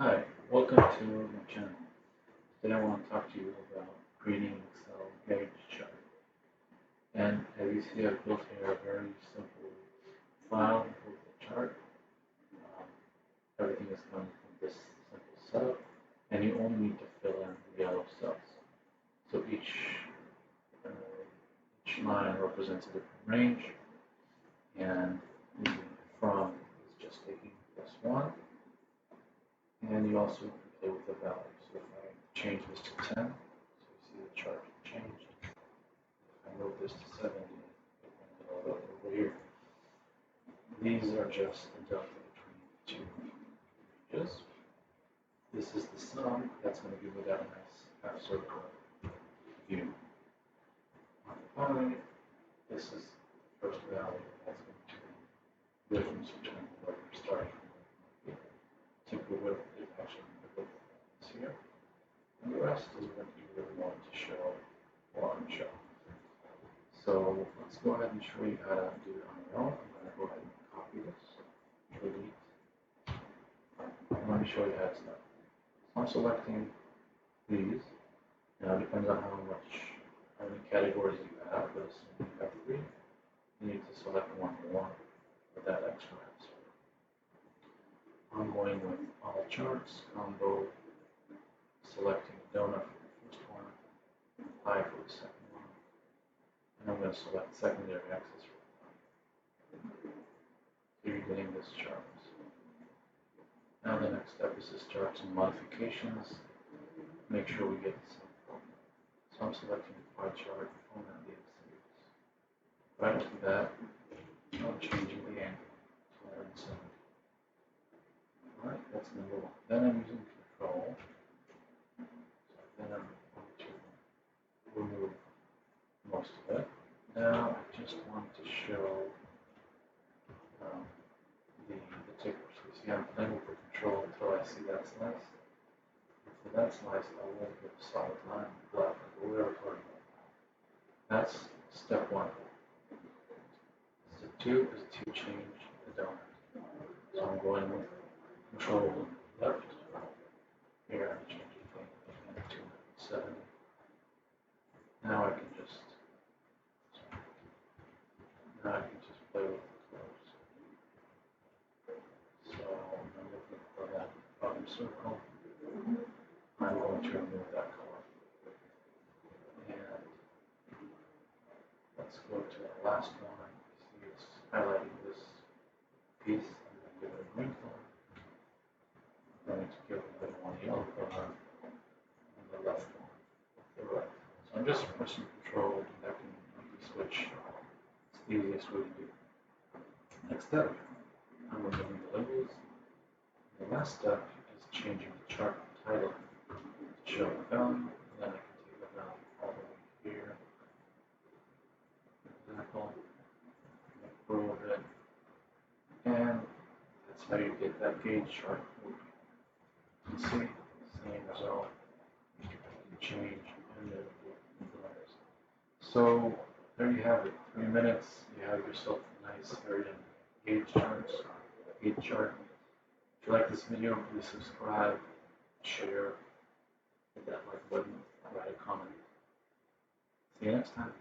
Hi, welcome to my channel. Today I want to talk to you about creating an Excel gauge chart. And as you see, I've built here a very simple file with a chart. Um, Everything is coming from this simple setup, and you only need to fill in the yellow cells. So each line represents a different range, and the from is just taking plus one, and you also can play with the value. So if I change this to 10, so you see the chart changed. If I move this to 70, it went all over here. These are just the delta between the two ranges. This is the sum. That's going to give me that nice half circle view. On the pie, this is the first value. That's going to be the difference between where we're starting from. Typical width is actually the width is here. And the rest is what you really want to show or unshow. So let's go ahead and show you how to do it on your own. I'm going to go ahead and copy this, delete. And let me show you how it's done. So I'm selecting these. Now it depends on how many categories you have, but assuming you have 3, you need to select one more for that extra answer. I'm going with all charts, combo, selecting donut for the first one, pie for the second one, and I'm going to select secondary axis for the pie. So you're getting this chart. Now the next step is to start some modifications. Make sure we get the same format. So I'm selecting the pie chart format the series. Right after that, I'm changing the angle to 170. Alright, that's number 1. Then I'm using control. Then I'm going to remove most of it. Now I just want to show the tickers. You see I'm playing with the control until I see that slice. And for that slice, I won't give a solid line, black, or whatever color you want. That's step 1. Step 2 is to change the donut. So I'm going with control left. Here I'm changing things to 270. Now I can just play with the colors. So I'm looking for that bottom circle. I'm going to remove that color. And let's go to the last one. You see it's highlighting this piece. I'm going to give it a green color. I'm going to give it one yellow color. And the left one with the red. So I'm just pressing control back and switch. It's the easiest way to do it. Next step, I'm removing the labels. The last step is changing the chart title to show the value. And then I can take the value all the way here. For example, grow a bit. And that's how you get that gauge chart moving. You can see, same result. You can change and then the letters. So there you have it. 3 minutes. You have yourself a nice very gauge chart. If you like this video, please subscribe, share, hit that like button, write a comment. See you next time.